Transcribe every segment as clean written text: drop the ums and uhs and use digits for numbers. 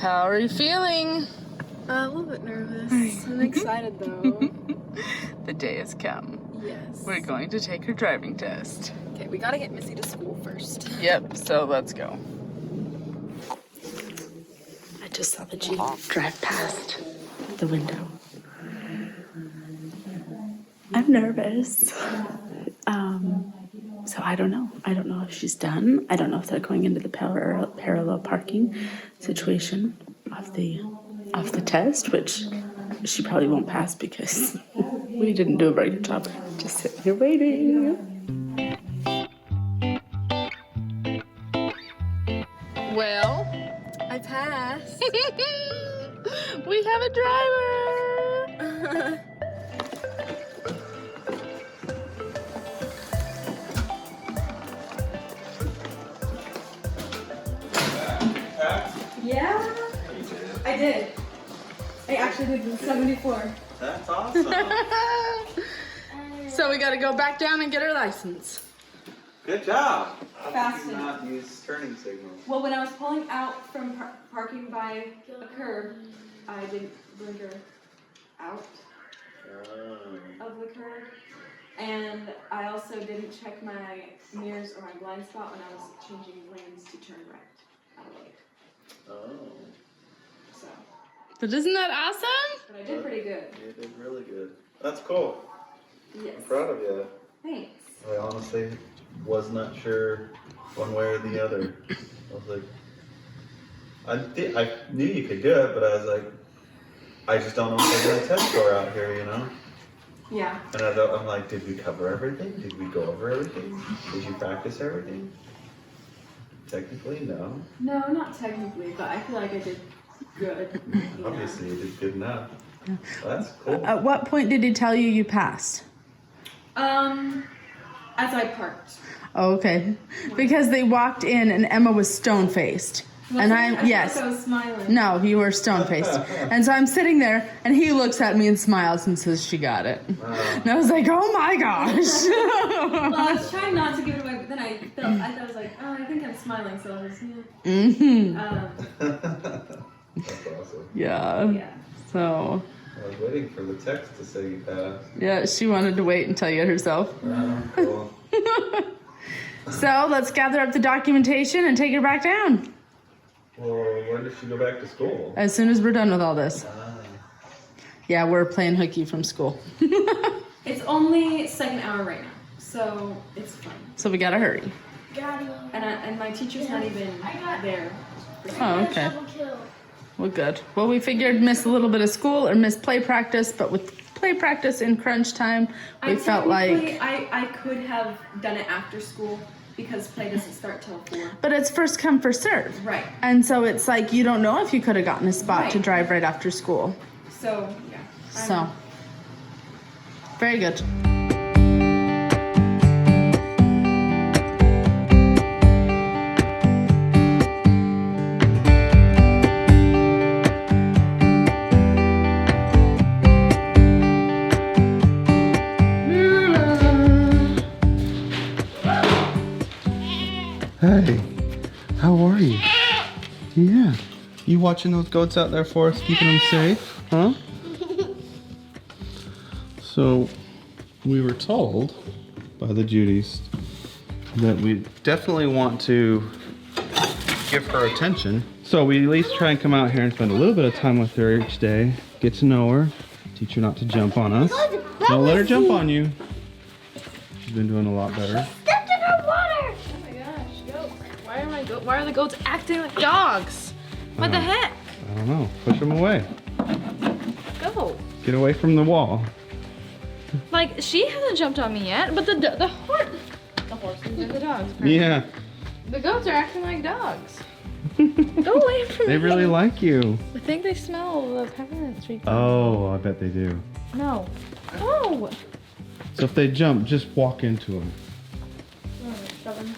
How are you feeling? A little bit nervous. I'm excited though. The day has come. Yes. We're going to take her driving test. Okay, we gotta get Missy to school first. Yep, so let's go. I just saw the Jeep drive past the window. I'm nervous. So I don't know. I don't know if she's done. I don't know if they're going into the parallel parking situation of the test, which she probably won't pass because we didn't do a very good job. Just sitting here waiting. Well, I passed. we have a driver. Yeah, I did. I actually did 74. That's awesome. So we got to go back down and get her license. Good job. How did Fast you enough. not use turning signals? Well, when I was pulling out from parking by a curb, I didn't blinker out of the curb. And I also didn't check my mirrors or my blind spot when I was changing lanes to turn right out of light. Oh. So, But isn't that awesome? but I did pretty good. You did really good. That's cool. Yes. I'm proud of you. Thanks. I honestly was not sure one way or the other. I was like, I knew you could do it, but I was like, I just don't know if they're gonna test for out here, you know? Yeah. And I'm like, did we cover everything? Did we go over everything? Did you practice everything? Technically, no. No, not technically, but I feel like I did good. you know. Obviously, you did good enough. That's cool. At what point did he tell you passed? As I parked. Oh, okay. Because they walked in and Emma was stone-faced. And I yes. was smiling. No, you were stone-faced. And so I'm sitting there, and he looks at me and smiles and says, she got it. And I was like, oh my gosh. Well, I was trying not to give it away, but then I was like, oh, I think I'm smiling, so I was, yeah. Mm-hmm. That's awesome. Yeah. Yeah. So, I was waiting for the text to say you passed. yeah, she wanted to wait and tell you herself. Cool. So let's gather up the documentation and take her back down. Well, when does she go back to school? As soon as we're done with all this. Yeah, we're playing hooky from school. It's only second hour right now, so it's fine. So we gotta hurry. And my teacher's not even there. Oh, okay. Well, good. Well, we figured miss a little bit of school or miss play practice, but with play practice in crunch time, we felt like... I could have done it after school because play doesn't start till 4. But it's first come, first serve. Right. And so it's like you don't know if you could have gotten a spot to Right. drive right after school. So, yeah. So, very good. Hey, how are you? Yeah. You watching those goats out there for us, keeping them safe? Huh? So, we were told by the Judys that we definitely want to give her attention. So we at least try and come out here and spend a little bit of time with her each day. Get to know her. Teach her not to jump on us. Don't let her jump on you. She's been doing a lot better. Why are the goats acting like dogs? What the heck? I don't know. Push them away. Go. Get away from the wall. Like, she hasn't jumped on me yet, but the horses and the dogs. Yeah. The goats are acting like dogs. Go away from me. They really like you. I think they smell the peppermint tree. Oh, I bet they do. No. No. So if they jump, just walk into them. Oh, stubborn.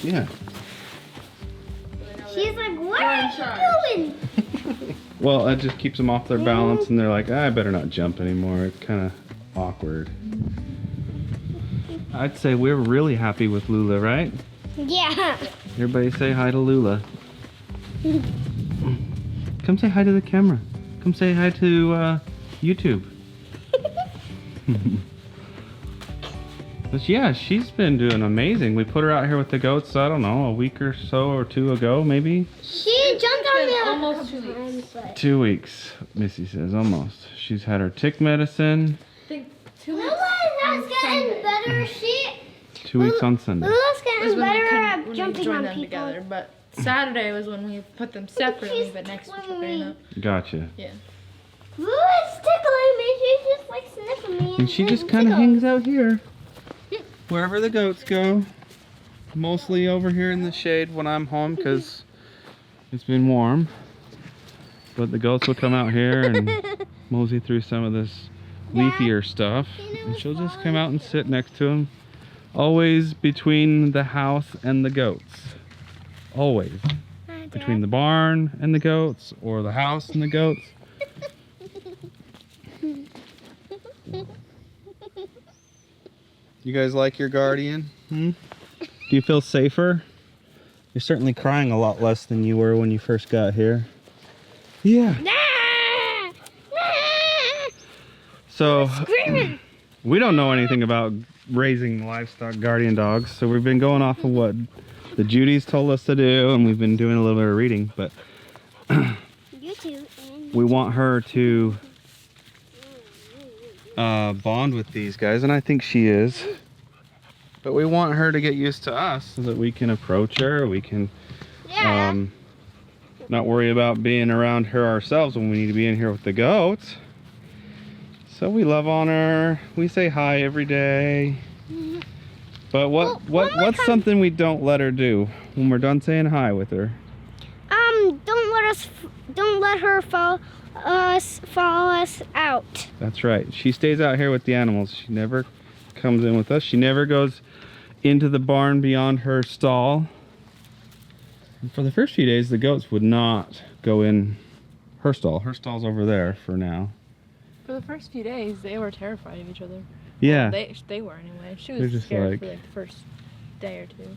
Yeah. She's like, what are you doing? Well, it just keeps them off their balance, and they're like, I better not jump anymore. It's kind of awkward. I'd say we're really happy with Lula, right? Yeah. Everybody say hi to Lula. Come say hi to the camera. Come say hi to YouTube. But yeah, she's been doing amazing. We put her out here with the goats, I don't know, a week or so or two ago, maybe. She jumped on me almost 2 weeks. 2 weeks, Missy says, almost. She's had her tick medicine. I think 2 weeks. Lula's getting better. 2 weeks on Sunday. Lula's was getting when we better couldn't- at when we jumping joined on them people. together, but Saturday was when we put them separately, but next week we're gonna. Gotcha. Yeah. Lula's tickling me. She's just like sniffing me. And she just kind of hangs out here. Wherever the goats go. Mostly over here in the shade when I'm home because it's been warm. But the goats will come out here and mosey through some of this leafier stuff. And she'll just come out and sit next to them. Always between the house and the goats. Always. Between the barn and the goats or the house and the goats. You guys like your guardian? Hmm? Do you feel safer? You're certainly crying a lot less than you were when you first got here. Yeah. So, we don't know anything about raising livestock guardian dogs, so we've been going off of what the Judys told us to do, and we've been doing a little bit of reading, but we want her to bond with these guys, and I think she is. But we want her to get used to us so that we can approach her. We can not worry about being around her ourselves when we need to be in here with the goats. So we love on her. We say hi every day. But what's something we don't let her do when we're done saying hi with her? Don't let her follow us out. That's right. She stays out here with the animals. She never comes in with us. She never goes into the barn beyond her stall. And for the first few days, the goats would not go in her stall. Her stall's over there for now. For the first few days, they were terrified of each other. Yeah. Well, they were anyway. She They're was just scared like- for like the first day or two.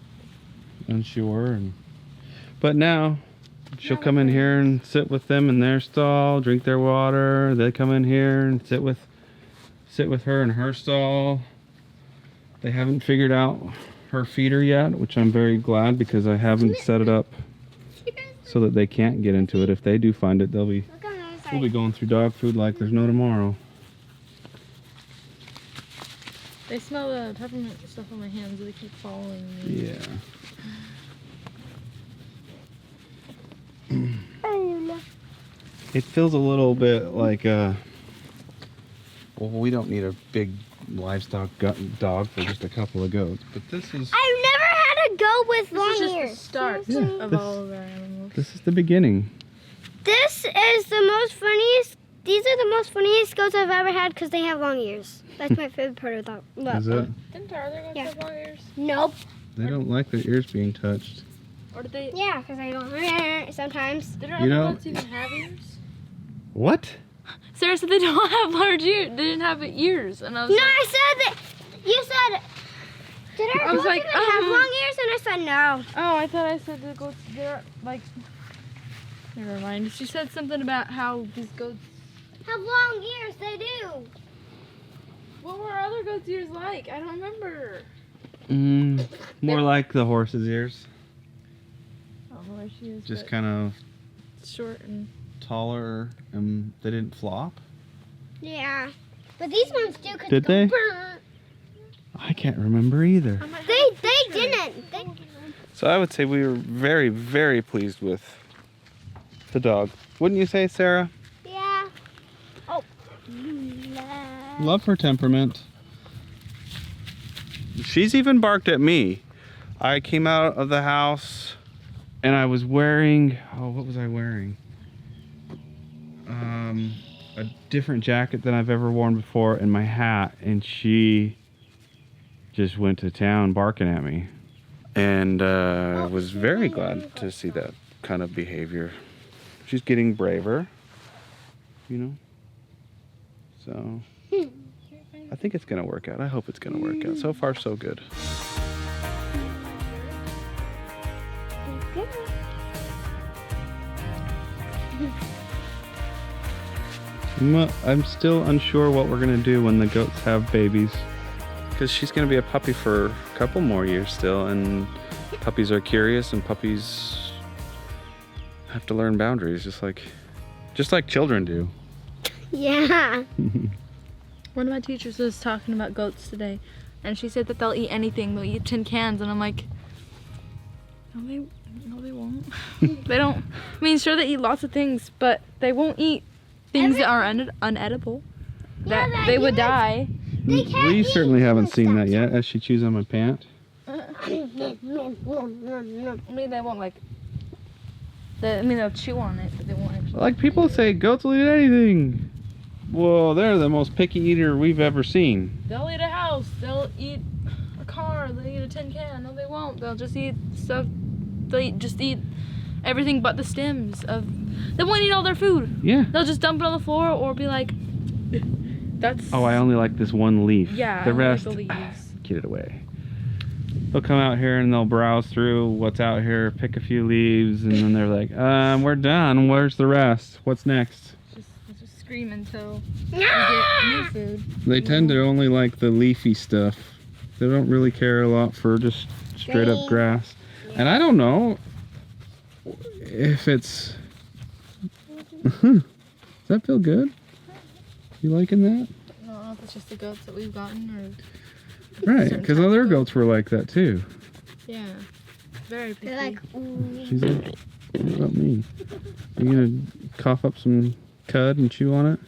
Unsure. But now she'll come in here and sit with them in their stall, drink their water. They come in here and sit with her in her stall. They haven't figured out her feeder yet, which I'm very glad because I haven't set it up so that they can't get into it. If they do find it, we'll be going through dog food like there's no tomorrow. They smell the peppermint stuff on my hands. They keep following me. Yeah. It feels a little bit like well, we don't need a big livestock dog for just a couple of goats, but this is I've never had a goat with This long is just ears. the start Yeah, of this- all of our animals. this is the beginning. This is the most funniest. These are the most funniest goats I've ever had because they have long ears. That's my favorite part of that. Is it? Didn't our other goats Yeah. have long ears? Nope. They don't like their ears being touched. Or did they? Yeah, because I don't sometimes. Did our You other know- goats even have ears? What? Sarah said they don't have large ears. They didn't have ears, and I was No, like, I said that. You said. Did our I was goats like, even have long ears? And I said no. oh, I thought I said the goats. They're like. Never mind. She said something about how these goats. Have long ears? They do. What were our other goats' ears like? I don't remember. More like the horse's ears. I don't know where she is. Just but kind of short and. taller, and they didn't flop. Yeah, but these ones do. Did they? Brr. I can't remember either. They didn't. They, So I would say we were very, very pleased with the dog. Wouldn't you say, Sarah? yeah. Oh. Love her temperament. She's even barked at me. I came out of the house and I was wearing, what was I wearing? A different jacket than I've ever worn before and my hat, and she just went to town barking at me. And I was very glad to see that kind of behavior. She's getting braver, you know? So I think it's gonna work out. I hope it's gonna work out. So far, so good. I'm still unsure what we're gonna do when the goats have babies. Because she's gonna be a puppy for a couple more years still, and puppies are curious, and puppies have to learn boundaries, just like children do. Yeah. One of my teachers was talking about goats today, and she said that they'll eat anything. They'll eat tin cans, and I'm like, no, they won't. They don't. I mean, sure, they eat lots of things, but they won't eat things that are unedible. That they would die. We certainly haven't seen that yet, as she chews on my pant. I mean, they won't like. They'll chew on it, but they won't actually. Like people say, goats will eat anything. Well, they're the most picky eater we've ever seen. They'll eat a house. They'll eat a car. They'll eat a tin can. No, they won't. They'll just eat stuff. Just eat everything but the stems of. They won't eat all their food. Yeah. They'll just dump it on the floor or be like, "That's." Oh, I only like this one leaf. Yeah. The I rest, like the leaves. get it away. They'll come out here and they'll browse through what's out here, pick a few leaves, and then they're like, we're done. Where's the rest? What's next? Just scream until we get new food. They tend to only like the leafy stuff. They don't really care a lot for just straight up grass. And I don't know if it's... Does that feel good? You liking that? I don't know if it's just the goats that we've gotten or... Right, because other goats were like that too. Yeah. Very picky. They're like, ooh. She's like, what about me? You gonna cough up some cud and chew on it?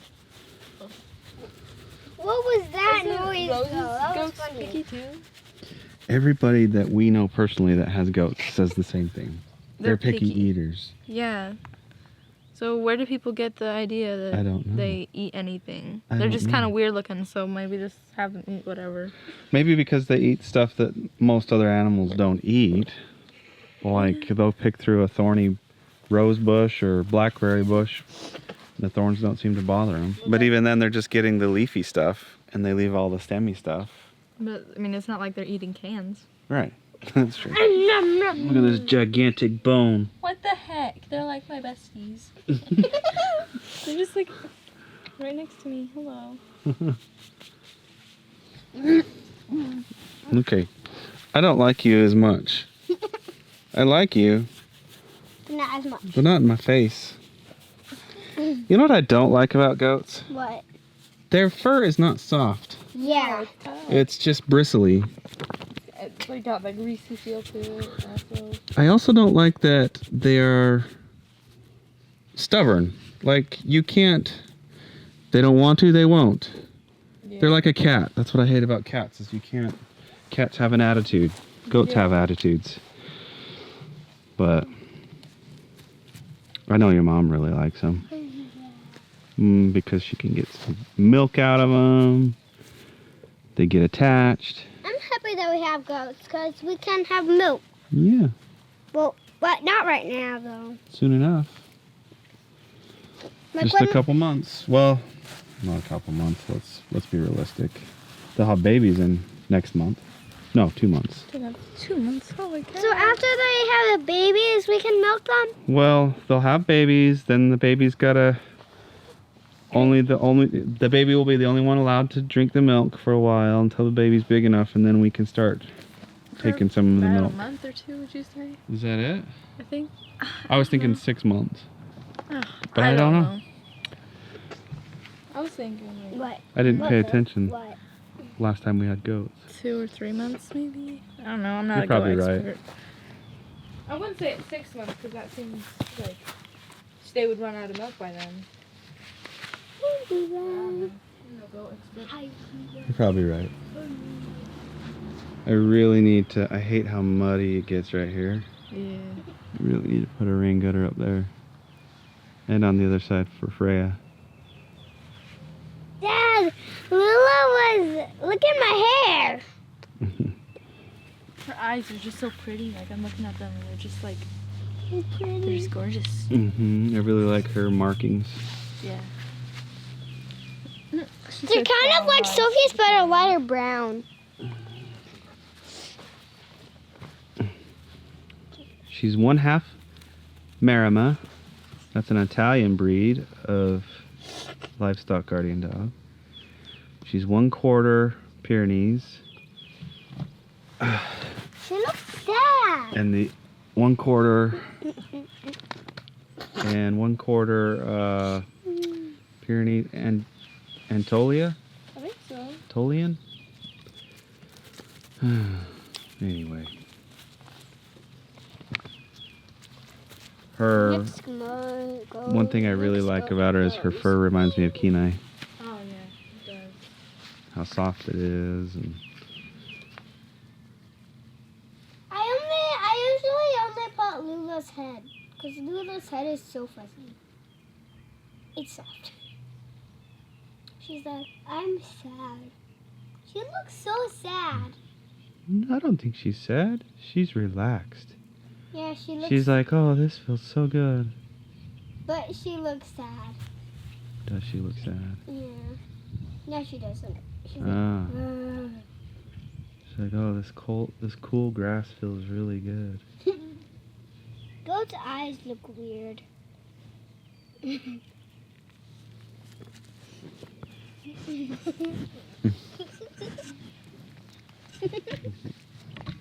What was that noise? Rose's though? That was goats funny. picky too? Everybody that we know personally that has goats says the same thing. They're picky eaters. Yeah. So where do people get the idea that I don't know. they eat anything? I They're don't just know. kind of weird looking, so maybe just have them eat whatever. Maybe because they eat stuff that most other animals don't eat. Like they'll pick through a thorny rose bush or blackberry bush. The thorns don't seem to bother them. But even then, they're just getting the leafy stuff, and they leave all the stemmy stuff. But I mean, it's not like they're eating cans. Right. That's true. Look at this gigantic bone. What the heck? They're like my besties. They're just like right next to me. Hello. Okay. I don't like you as much. I like you, Not as much. but not in my face. You know what I don't like about goats? What? Their fur is not soft. Yeah. It's just bristly. It's like got like greasy feel to it. Also. I also don't like that they are stubborn. Like, you can't... They don't want to, they won't. Yeah. They're like a cat. That's what I hate about cats, is you can't... Cats have an attitude. Goats have attitudes. But... I know your mom really likes them. Because she can get some milk out of them. They get attached. I'm happy that we have goats because we can have milk. Yeah, Well, but not right now though. soon enough. Like Just a when- couple months. Well, not a couple months. Let's be realistic. They'll have babies in next month. No, 2 months. 2 months. Oh my god. So after they have the babies, we can milk them. Well, they'll have babies. Then the baby's gotta. The baby will be the only one allowed to drink the milk for a while until the baby's big enough, and then we can start taking some of the About milk. a month or two, would you say? Is that it? I think. I was thinking 6 months. Ugh, But I don't know. I was thinking like What? I didn't pay What? attention What? last time we had goats. 2 or 3 months, maybe. I don't know. I'm not You're a goat probably right. expert. I wouldn't say it's 6 months because that seems like they would run out of milk by then. No goat expert. You're probably right. I really need to. I hate how muddy it gets right here. Yeah. I really need to put a rain gutter up there. And on the other side for Freya. Dad, Willow was. Look at my hair. Her eyes are just so pretty. Like I'm looking at them and they're just like they're Pretty. just gorgeous. I really like her markings. Yeah. They're kind of like Sophie's, but a lighter brown. She's 1/2 Marama. That's an Italian breed of livestock guardian dog. She's 1/4 Pyrenees. She looks sad. And the 1/4 and 1/4 Pyrenees and Antolia? I think so. Tolian? Anyway. Her one thing I really like about her is her fur reminds me of Kenai. Oh yeah, it does. How soft it is and I usually only put Lula's head because Lula's head is so fuzzy. It's soft. She's like, I'm sad. She looks so sad. I don't think she's sad. She's relaxed. Yeah, she looks. She's like, oh, this feels so good. But she looks sad. Does she look sad? Yeah. No, she doesn't. She's Ah. like, She's like, oh, this cool grass feels really good. Goat's eyes look weird.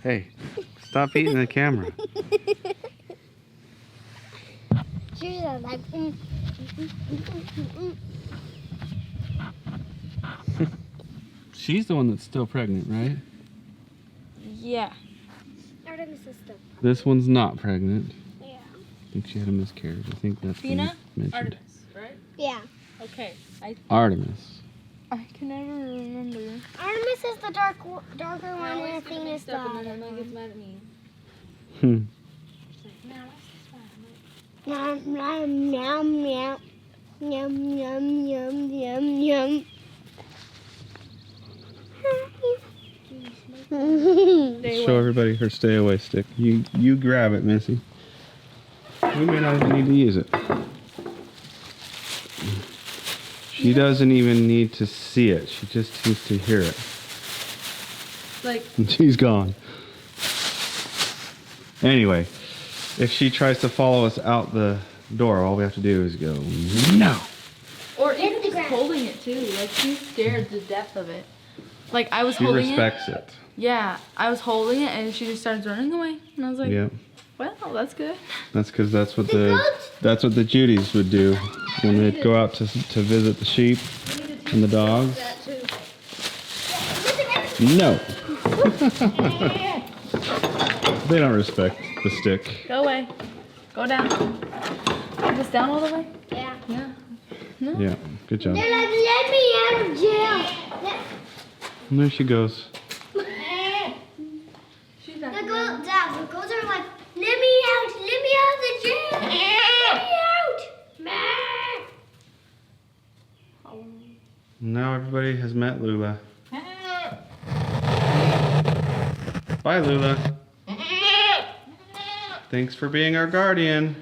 Hey, stop eating the camera. She's like, She's the one that's still pregnant, right? Yeah. Artemis is still. This one's not pregnant. Yeah. I think she had a miscarriage. I think that's been Fina? mentioned. Artemis, right? Yeah. Okay. Artemis. I can never remember. Artemis is the darker one, and Athena's the And other then Emma gets one. mad at me. Hmm. She's like, "Now what's this one?" Yum, yum, yum, yum. Yum, yum, yum, yum, yum. Show everybody her stay away stick. You grab it, Missy. We may not even need to use it. She doesn't even need to see it. She just needs to hear it. Like, And she's gone. Anyway, if she tries to follow us out the door, all we have to do is go, no. or even just holding it too. Like, she's scared to death of it. Like, I was She holding it. respects it. Yeah, I was holding it and she just starts running away. And I was like, Yeah. well, that's good. That's because that's what the Judys would do when they'd go out to visit the sheep and the dogs. No. They don't respect the stick. Go away. Go down. Put this down all the way? Yeah. Yeah. Yeah, good job. They're like, let me out of jail. And there she goes. She's not The goats are like, let me out of the jail. Let me out. Now everybody has met Lula. Bye, Lula. Thanks for being our guardian.